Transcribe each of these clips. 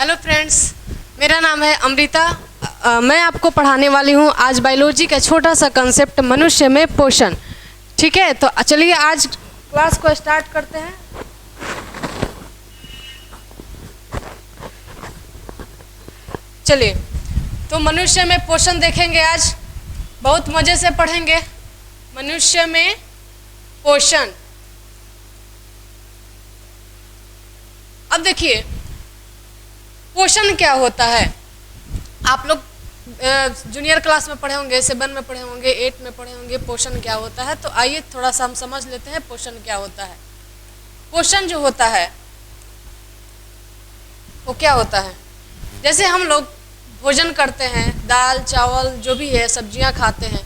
Hello friends, मेरा नाम है अमृता। मैं आपको पढ़ाने वाली हूँ आज बायोलॉजी का छोटा सा कंसेप्ट मनुष्य में पोषण। ठीक है, तो चलिए आज क्लास को स्टार्ट करते हैं। चलिए, तो मनुष्य में पोषण देखेंगे आज, बहुत मज़े से पढ़ेंगे। मनुष्य में पोषण। अब देखिए पोषण क्या होता है। आप लोग जूनियर क्लास में पढ़े होंगे, 7 में पढ़े होंगे, 8 में पढ़े होंगे पोषण क्या होता है। तो आइए थोड़ा सा हम समझ लेते हैं पोषण क्या होता है। पोषण जो होता है वो क्या होता है, जैसे हम लोग भोजन करते हैं, दाल चावल जो भी है, सब्जियां खाते हैं,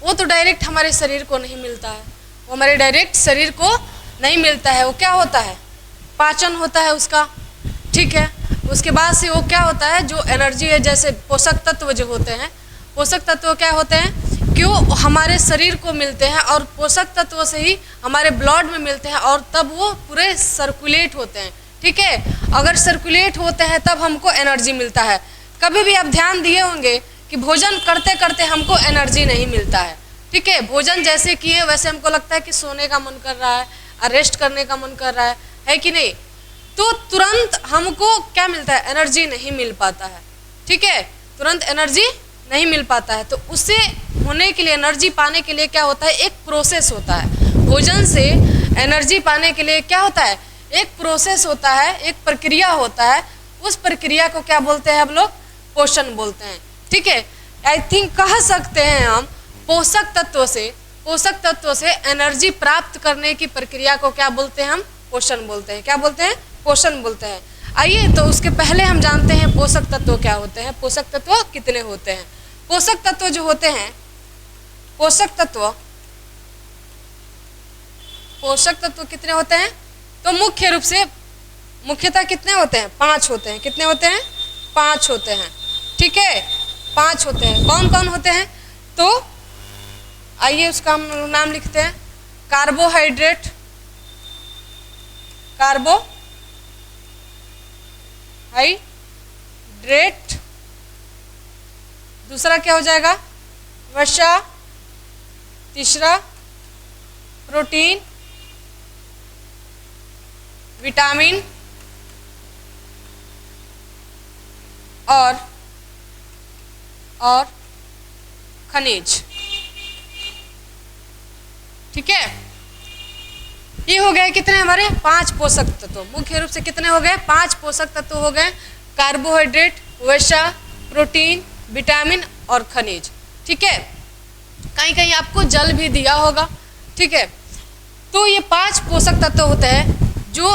वो तो डायरेक्ट हमारे शरीर को नहीं मिलता है। वो हमारे डायरेक्ट शरीर को नहीं मिलता है। वो क्या होता है, पाचन होता है उसका। ठीक है, उसके बाद से वो क्या होता है, जो एनर्जी है, जैसे पोषक तत्व जो होते हैं, पोषक तत्व क्या होते हैं कि वो हमारे शरीर को मिलते हैं और पोषक तत्व से ही हमारे ब्लड में मिलते हैं और तब वो पूरे सर्कुलेट होते हैं। ठीक है, अगर सर्कुलेट होते हैं तब हमको एनर्जी मिलता है। कभी भी आप ध्यान दिए होंगे कि भोजन करते करते हमको एनर्जी नहीं मिलता है। ठीक है, भोजन जैसे किए वैसे हमको लगता है कि सोने का मन कर रहा है, रेस्ट करने का मन कर रहा है कि नहीं, तो तुरंत हमको क्या मिलता है, एनर्जी नहीं मिल पाता है। ठीक है, तुरंत एनर्जी नहीं मिल पाता है। तो उससे होने के लिए, एनर्जी पाने के लिए क्या होता है, एक प्रोसेस होता है। भोजन से एनर्जी पाने के लिए क्या होता है, एक प्रोसेस होता है, एक प्रक्रिया होता है। उस प्रक्रिया को क्या बोलते हैं हम लोग, पोषण बोलते हैं। ठीक है, आई थिंक कह सकते हैं हम पोषक तत्व से एनर्जी प्राप्त करने की प्रक्रिया को क्या बोलते हैं, हम पोषण बोलते हैं। क्या बोलते हैं, पोषण बोलते हैं। आइए तो उसके पहले हम जानते हैं पोषक तत्व क्या होते हैं, पोषक तत्व कितने होते हैं। पोषक तत्व जो होते हैं, पोषक तत्व कितने होते हैं, तो मुख्य रूप से मुख्यतः कितने होते हैं, 5 होते हैं। कितने होते हैं, 5 होते हैं। ठीक है, 5 होते हैं। कौन कौन होते हैं, तो आइए उसका हम नाम लिखते हैं। कार्बोहाइड्रेट, दूसरा क्या हो जाएगा, वसा, तीसरा प्रोटीन, विटामिन और खनिज। ठीक है, ये हो गए कितने हमारे, 5 पोषक तत्व। मुख्य रूप से कितने हो गए, 5 पोषक तत्व हो गए। कार्बोहाइड्रेट, वसा, प्रोटीन, विटामिन और खनिज। ठीक है, कहीं कहीं आपको जल भी दिया होगा। ठीक है, तो ये 5 पोषक तत्व होते हैं जो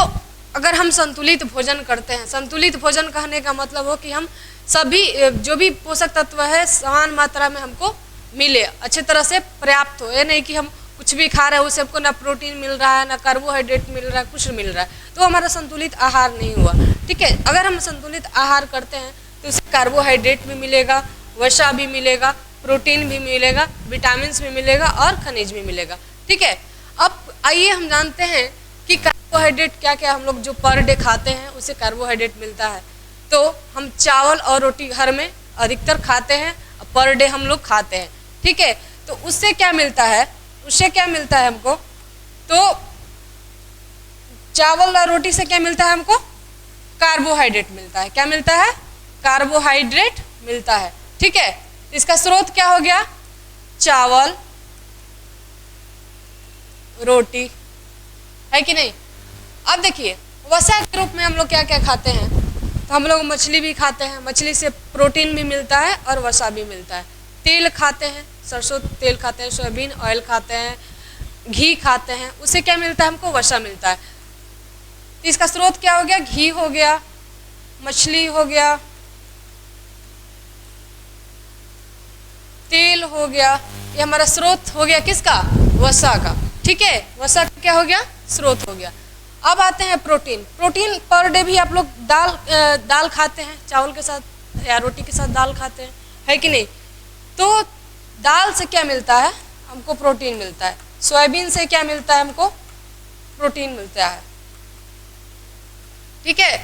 अगर हम संतुलित भोजन करते हैं, संतुलित भोजन कहने का मतलब हो कि हम सभी जो भी पोषक तत्व है समान मात्रा में हमको मिले, अच्छे तरह से पर्याप्त हो। ये नहीं कि हम कुछ भी खा रहे हैं उससे हमको ना प्रोटीन मिल रहा है, ना कार्बोहाइड्रेट मिल रहा है, कुछ मिल रहा है, तो हमारा संतुलित आहार नहीं हुआ। ठीक है, अगर हम संतुलित आहार करते हैं तो उससे कार्बोहाइड्रेट भी मिलेगा, वसा भी मिलेगा, प्रोटीन भी मिलेगा, विटामिन भी मिलेगा और खनिज भी मिलेगा। ठीक है, अब आइए हम जानते हैं कि कार्बोहाइड्रेट क्या क्या हम लोग जो पर डे खाते हैं उससे कार्बोहाइड्रेट मिलता है। तो हम चावल और रोटी घर में अधिकतर खाते हैं, पर डे हम लोग खाते हैं। ठीक है, तो उससे क्या मिलता है, हमको, तो चावल और रोटी से क्या मिलता है हमको, कार्बोहाइड्रेट मिलता है। क्या मिलता है, कार्बोहाइड्रेट मिलता है। ठीक है, इसका स्रोत क्या हो गया, चावल, रोटी, है कि नहीं। अब देखिए वसा के रूप में हम लोग क्या क्या खाते हैं, तो हम लोग मछली भी खाते हैं, मछली से प्रोटीन भी मिलता है और वसा भी मिलता है। तेल खाते हैं, सरसों तेल खाते हैं, सोयाबीन ऑयल खाते हैं, घी खाते हैं, उससे क्या मिलता है हमको, वसा मिलता है। तो इसका स्रोत क्या हो गया, घी हो गया, मछली हो गया, तेल हो गया, ये हमारा स्रोत हो गया किसका, वसा का। ठीक है, वसा का क्या हो गया, स्रोत हो गया। अब आते हैं प्रोटीन। प्रोटीन पर डे भी आप लोग दाल खाते हैं, चावल के साथ या रोटी के साथ दाल खाते हैं, है कि नहीं। तो दाल से क्या मिलता है, हमको प्रोटीन मिलता है। सोयाबीन से क्या मिलता है, हमको प्रोटीन मिलता है। ठीक है,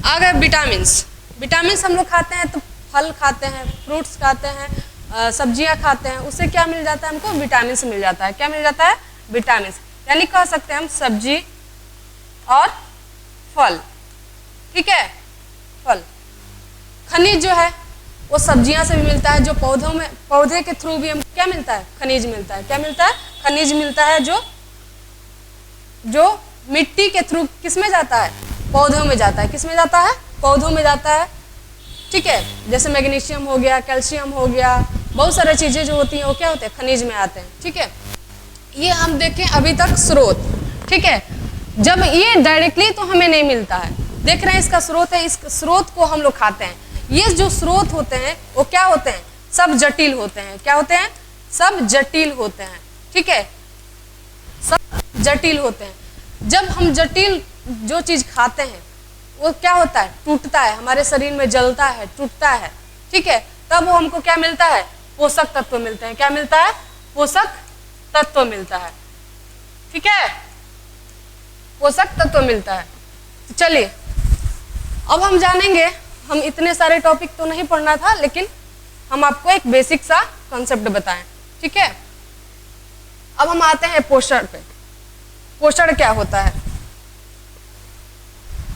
आ गए विटामिन्स। विटामिन्स हम लोग खाते हैं तो फल खाते हैं, फ्रूट्स खाते हैं, सब्जियां खाते हैं, उससे क्या मिल जाता है हमको? विटामिन्स मिल जाता है। क्या मिल जाता है? विटामिन्स। यानी कह सकते हैं हम सब्जी और फल, ठीक है, फल। खनिज जो है वो सब्जियां से भी मिलता है, जो पौधों में, पौधे के थ्रू भी हमको क्या मिलता है? खनिज मिलता है। क्या मिलता है? खनिज मिलता है, जो मिट्टी के थ्रू किस में जाता है? पौधों में जाता है। किस में जाता है? पौधों में जाता है, ठीक है। जैसे मैग्नीशियम हो गया, कैल्शियम हो गया, बहुत सारी चीज़ें जो होती हैं वो क्या होते हैं? खनिज में आते हैं, ठीक है। ये हम देखें अभी तक स्रोत, ठीक है। जब ये डायरेक्टली तो हमें नहीं मिलता है, देख रहे हैं इसका स्रोत है, इस स्रोत को हम लोग खाते हैं। ये जो स्रोत होते हैं वो क्या होते हैं? सब जटिल होते हैं। क्या होते हैं? सब जटिल होते हैं, ठीक है, सब जटिल होते हैं। जब हम जटिल जो चीज़ खाते हैं वो क्या होता है? टूटता है, हमारे शरीर में जलता है, टूटता है, ठीक है। तब वो हमको क्या मिलता है? पोषक तत्व मिलते हैं। क्या मिलता है? पोषक तत्व मिलता है, ठीक है, पोषक तत्व मिलता है। तो चलिए अब हम जानेंगे, हम इतने सारे टॉपिक तो नहीं पढ़ना था, लेकिन हम आपको एक बेसिक सा कॉन्सेप्ट बताएं, ठीक है। अब हम आते हैं पोषण पे। पोषण क्या होता है?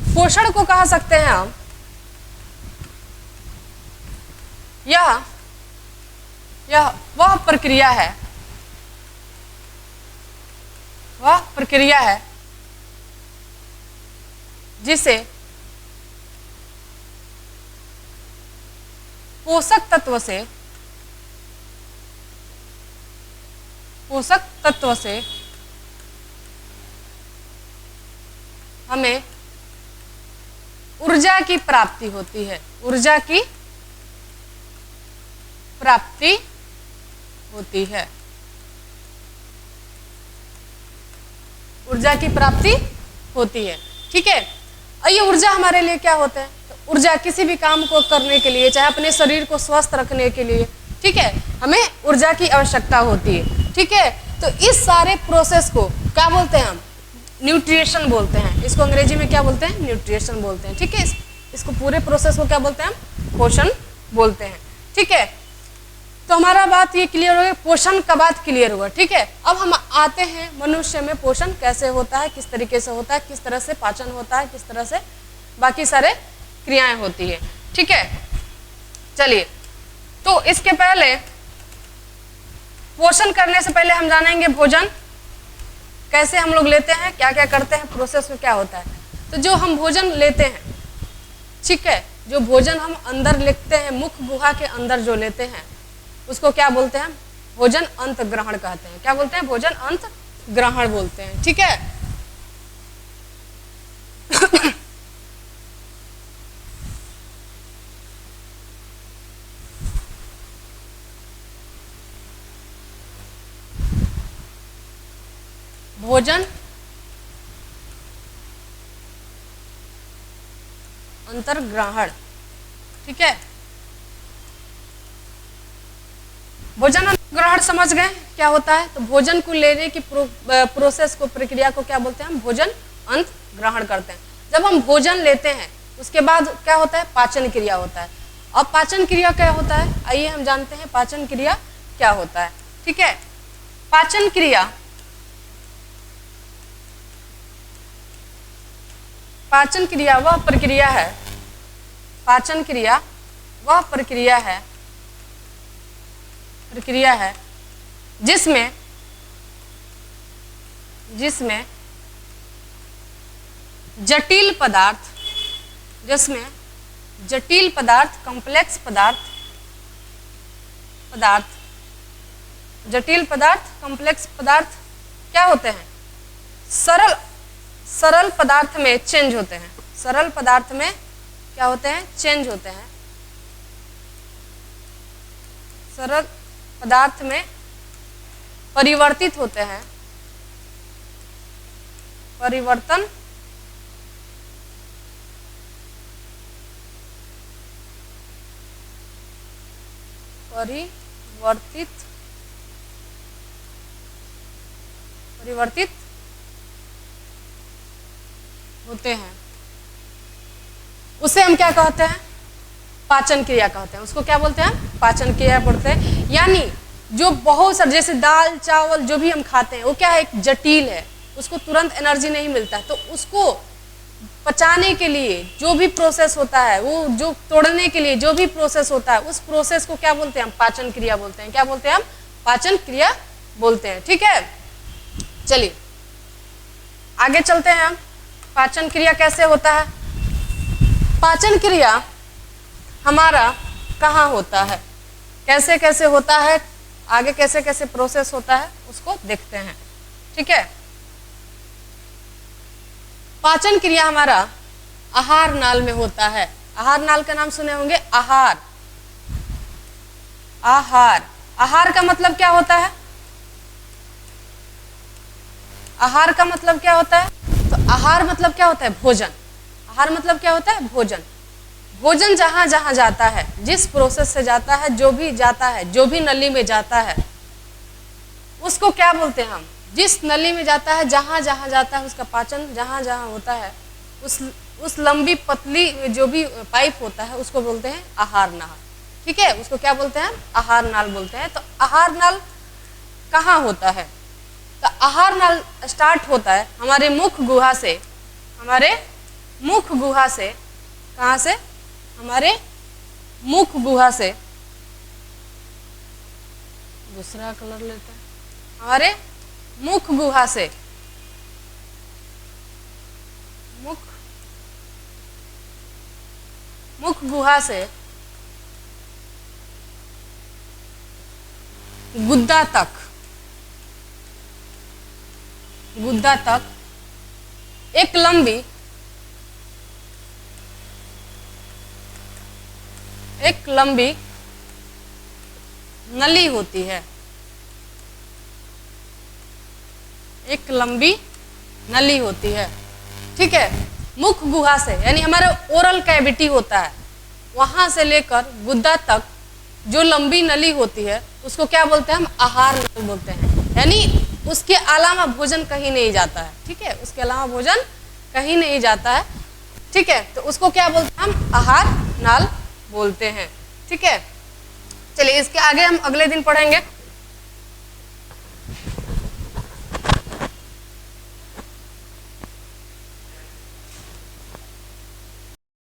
पोषण को कह सकते हैं हम, यह वह प्रक्रिया है, वह प्रक्रिया है जिसे पोषक तत्व से हमें ऊर्जा की प्राप्ति होती है। ऊर्जा की प्राप्ति होती है। ऊर्जा की प्राप्ति होती है, ठीक है। और ये ऊर्जा हमारे लिए क्या होता है? तो ऊर्जा किसी भी काम को करने के लिए, चाहे अपने शरीर को स्वस्थ रखने के लिए, ठीक है, हमें ऊर्जा की आवश्यकता होती है, ठीक है। तो इस सारे प्रोसेस को क्या बोलते हैं हम? न्यूट्रिशन बोलते हैं। इसको अंग्रेजी में क्या बोलते हैं? न्यूट्रिशन बोलते हैं, ठीक है। इसको पूरे प्रोसेस को क्या बोलते हैं हम? पोषण बोलते हैं, ठीक है। तो हमारा बात ये क्लियर हो गया, पोषण का बात क्लियर हुआ, ठीक है। अब हम आते हैं मनुष्य में पोषण कैसे होता है, किस तरीके से होता है, किस तरह से पाचन होता है, किस तरह से बाकी सारे क्रियाएं होती है, ठीक है। चलिए, तो इसके पहले पोषण करने से पहले हम जानेंगे भोजन कैसे हम लोग लेते हैं, क्या क्या करते हैं, प्रोसेस में क्या होता है। तो जो हम भोजन लेते हैं, ठीक है, जो भोजन हम अंदर लेते हैं, मुख गुहा के अंदर जो लेते हैं, उसको क्या बोलते हैं? भोजन अंत ग्रहण कहते हैं। क्या बोलते हैं? भोजन अंत ग्रहण बोलते हैं, ठीक है। भोजन अंतर्ग्रहण, ठीक है। भोजन अंतर्ग्रहण समझ गए क्या होता है? तो भोजन को लेने की प्रोसेस को, प्रक्रिया को क्या बोलते हैं हम? भोजन अंत ग्रहण करते हैं। जब हम भोजन लेते हैं उसके बाद क्या होता है? पाचन क्रिया होता है। अब पाचन क्रिया क्या होता है, आइए हम जानते हैं पाचन क्रिया क्या होता है, ठीक है। पाचन क्रिया, पाचन क्रिया वह प्रक्रिया है, पाचन क्रिया वह प्रक्रिया है जिसमें जटिल पदार्थ, कॉम्प्लेक्स पदार्थ क्या होते हैं? सरल पदार्थ में चेंज होते हैं। सरल पदार्थ में क्या होते हैं? चेंज होते हैं। सरल पदार्थ में परिवर्तित होते हैं। परिवर्तित होते हैं। उसे हम क्या कहते हैं? पाचन क्रिया कहते हैं। उसको क्या बोलते हैं? हम पाचन क्रिया बोलते हैं। यानी जो बहुत सारे जैसे दाल चावल जो भी हम खाते हैं वो क्या है? एक जटिल है, उसको तुरंत एनर्जी नहीं मिलता है, तो उसको पचाने के लिए जो भी प्रोसेस होता है, वो जो तोड़ने के लिए जो भी प्रोसेस होता है, उस प्रोसेस को क्या बोलते हैं? हम पाचन क्रिया बोलते हैं। क्या बोलते हैं? हम पाचन क्रिया बोलते हैं। ठीक है, चलिए आगे चलते हैं। हम पाचन क्रिया कैसे होता है? पाचन क्रिया हमारा कहाँ होता है, कैसे कैसे होता है, आगे कैसे कैसे प्रोसेस होता है, उसको देखते हैं। ठीक है, पाचन क्रिया हमारा आहार नाल में होता है। आहार नाल का नाम सुने होंगे, आहार। आहार, आहार का मतलब क्या होता है? आहार का मतलब क्या होता है? तो आहार मतलब क्या होता है? भोजन। आहार मतलब क्या होता है? भोजन। भोजन जहां जहां जाता है, जिस प्रोसेस से जाता है, जो भी जाता है, जो भी नली में जाता है, उसको क्या बोलते हैं हम? जिस नली में जाता है, जहां जहां जाता है, उसका पाचन जहां जहां होता है, उस लंबी पतली जो भी पाइप होता है, उसको बोलते हैं आहार नाल। ठीक है, उसको क्या बोलते हैं? आहार नाल बोलते हैं। तो आहार नाल कहाँ होता है? तो आहार नाल स्टार्ट होता है हमारे मुख गुहा से। हमारे मुख गुहा से, कहाँ से? हमारे मुख गुहा से। दूसरा कलर लेते हैं। हमारे मुख गुहा से, मुख गुहा से गुद्दा तक, गुद्दा तक एक लंबी नली होती है। एक लंबी नली होती है। ठीक है, मुख गुहा से यानी हमारा ओरल कैविटी होता है, वहां से लेकर गुद्दा तक जो लंबी नली होती है, उसको क्या बोलते हैं? हम आहार नल बोलते हैं। यानी उसके अलावा भोजन कहीं नहीं जाता है। ठीक है, उसके अलावा भोजन कहीं नहीं जाता है। ठीक है, तो उसको क्या बोलते हैं? हम आहार नाल बोलते हैं। ठीक है, चलिए इसके आगे हम अगले दिन पढ़ेंगे।